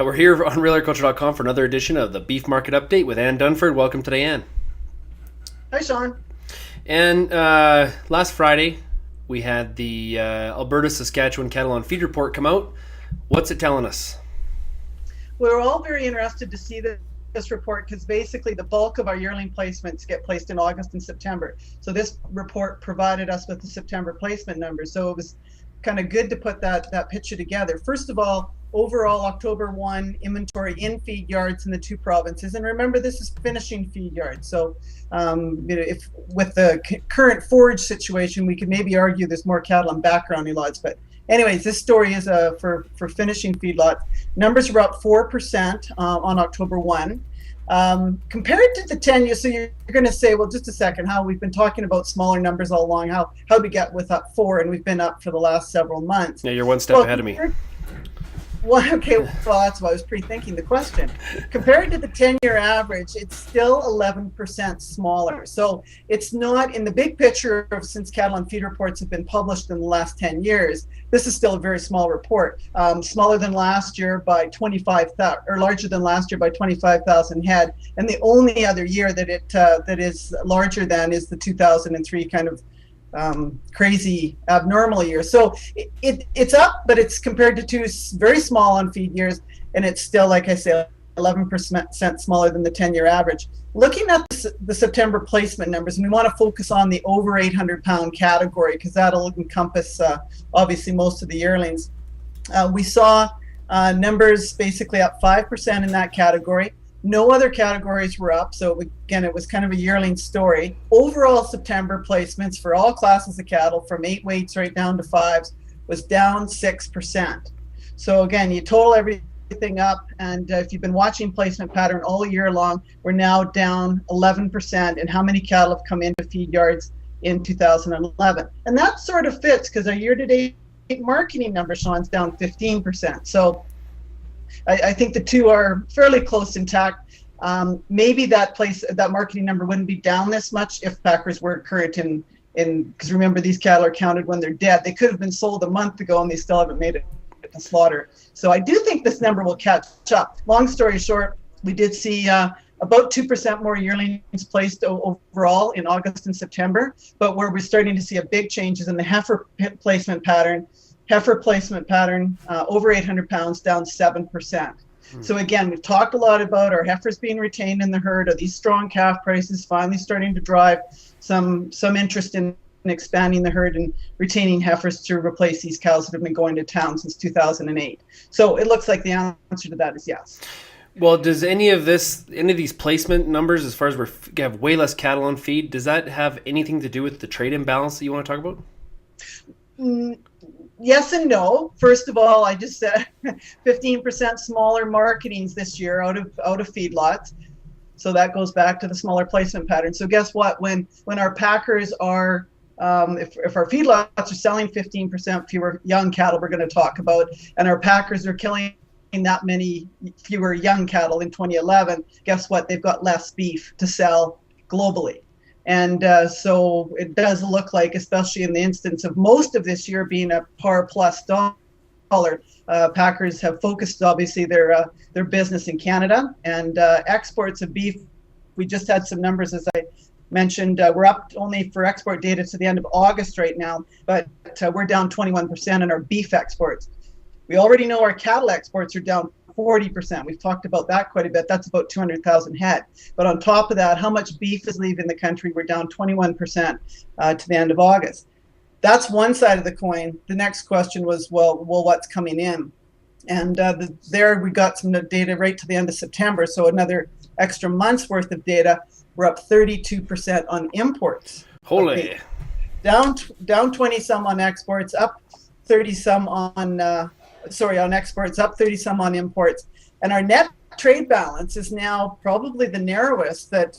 We're here on RealAgriculture.com for another edition of the Beef Market Update with Ann Dunford. Welcome today, Ann. Hi, Sean. And last Friday, we had the Alberta Saskatchewan Cattle on Feed report come out. What's it telling us? We're all very interested to see this report because basically the bulk of our yearling placements get placed in August and September. So this report provided us with the September placement numbers. So it was kind of good to put that picture together. First of all, overall October 1 inventory in feed yards in the two provinces. And remember, this is finishing feed yards. So if with the current forage situation, we could maybe argue there's more cattle on background lots. But anyways, this story is for finishing feedlots. Numbers were up 4% on October 1. Compared to the 10 year, so you're going to say, well, just a second, how we've been talking about smaller numbers all along. How we get with up 4, and we've been up for the last several months. Yeah, you're one step ahead of me. Well, okay, well, that's why I was pre-thinking the question. Compared to the 10-year average, it's still 11% smaller. So it's not, in the big picture of since cattle on feed reports have been published in the last 10 years, this is still a very small report. Smaller than last year by 25,000, or larger than last year by 25,000 head. And the only other year that is larger than is the 2003 kind of crazy abnormal year. So it's up, but it's compared to two very small on feed years, and it's still, like I say, 11% smaller than the 10-year average. Looking at the September placement numbers, and we want to focus on the over 800 pound category because that'll encompass obviously most of the yearlings. We saw numbers basically up 5% in that category. No other categories were up, so again, it was kind of a yearling story. Overall September placements for all classes of cattle, from 8 weights right down to 5s, was down 6%. So again, you total everything up, and if you've been watching placement pattern all year long, we're now down 11% in how many cattle have come into feed yards in 2011. And that sort of fits because our year-to-date marketing number, Sean's down 15%. So I think the two are fairly close intact. Maybe that marketing number wouldn't be down this much if packers were current in because remember, these cattle are counted when they're dead. They could have been sold a month ago and they still haven't made it to slaughter. So I do think this number will catch up. Long story short, we did see about 2% more yearlings placed overall in August and September, but where we're starting to see a big change is in the heifer placement pattern. Heifer placement pattern, over 800 pounds, down 7%. So again, we've talked a lot about our heifers being retained in the herd. Are these strong calf prices finally starting to drive some interest in expanding the herd and retaining heifers to replace these cows that have been going to town since 2008? So it looks like the answer to that is yes. Well, does any of these placement numbers, as far as we have way less cattle on feed, does that have anything to do with the trade imbalance that you want to talk about? Yes and no. First of all, I just said 15% smaller marketings this year out of feedlots. So that goes back to the smaller placement pattern. So guess what? When our packers are, if our feedlots are selling 15% fewer young cattle, we're going to talk about, and our packers are killing that many fewer young cattle in 2011, guess what? They've got less beef to sell globally. And so it does look like, especially in the instance of most of this year being a par plus dollar, packers have focused obviously their business in Canada and exports of beef. We just had some numbers, as I mentioned. We're up only for export data to the end of August right now, but we're down 21% in our beef exports. We already know our cattle exports are down 40%. We've talked about that quite a bit. That's about 200,000 head. But on top of that, how much beef is leaving the country? We're down 21% to the end of August. That's one side of the coin. The next question was, well, what's coming in? And there we got some data right to the end of September. So another extra month's worth of data. We're up 32% on imports. Holy. Okay. Down 20 some on exports, up 30 some on exports, up 30 some on imports. And our net trade balance is now probably the narrowest that,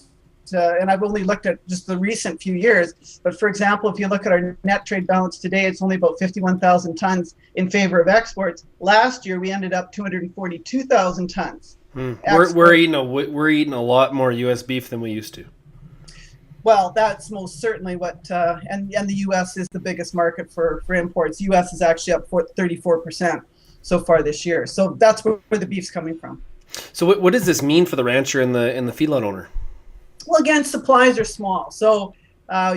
and I've only looked at just the recent few years, but for example, if you look at our net trade balance today, it's only about 51,000 tons in favor of exports. Last year, we ended up 242,000 tons. We're eating a lot more U.S. beef than we used to. Well, that's most certainly what, and the U.S. is the biggest market for imports. U.S. is actually up 34%. so far this year. So that's where the beef's coming from. So what does this mean for the rancher and the feedlot owner? Well, again, supplies are small. So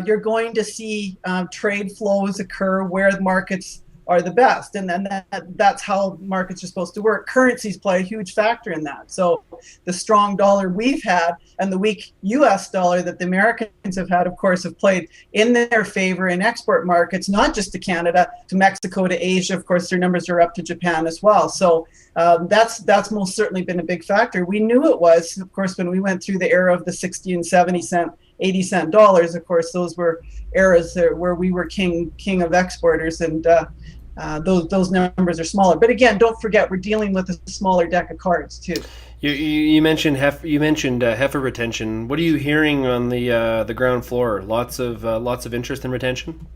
you're going to see trade flows occur where the markets are the best. And then that's how markets are supposed to work. Currencies play a huge factor in that. So the strong dollar we've had and the weak US dollar that the Americans have had, of course, have played in their favor in export markets, not just to Canada, to Mexico, to Asia. Of course, their numbers are up to Japan as well. So that's most certainly been a big factor. We knew it was, of course, when we went through the era of the 60 and 70 cent 80-cent dollars. Of course, those were eras where we were king of exporters, and those numbers are smaller. But again, don't forget, we're dealing with a smaller deck of cards too. You mentioned heifer retention. What are you hearing on the ground floor? Lots of interest in retention.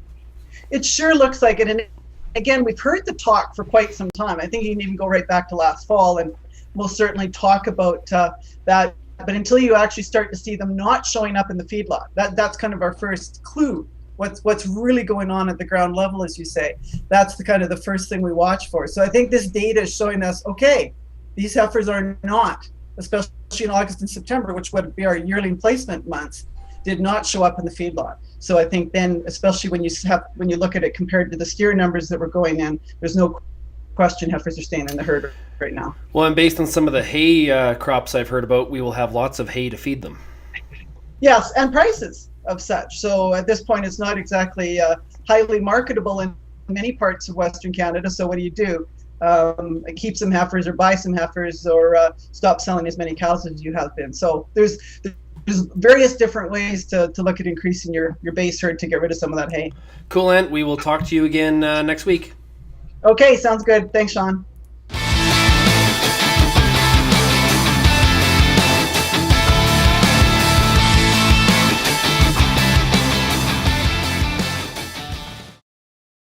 It sure looks like it, and again, we've heard the talk for quite some time. I think you can even go right back to last fall, and we'll certainly talk about that. But until you actually start to see them not showing up in the feedlot, that's kind of our first clue. What's really going on at the ground level, as you say. That's the first thing we watch for. So I think this data is showing us, okay, these heifers are not, especially in August and September, which would be our yearling placement months, did not show up in the feedlot. So I think then, especially when you look at it compared to the steer numbers that were going in, there's no question heifers are staying in the herd right now. Well, and based on some of the hay crops I've heard about, we will have lots of hay to feed them. Yes, and prices of such. So at this point, it's not exactly highly marketable in many parts of Western Canada. So what do? Keep some heifers or buy some heifers, or stop selling as many cows as you have been. So there's various different ways to look at increasing your base herd to get rid of some of that hay. Cool, Ant. We will talk to you again next week. Okay, sounds good. Thanks, Sean.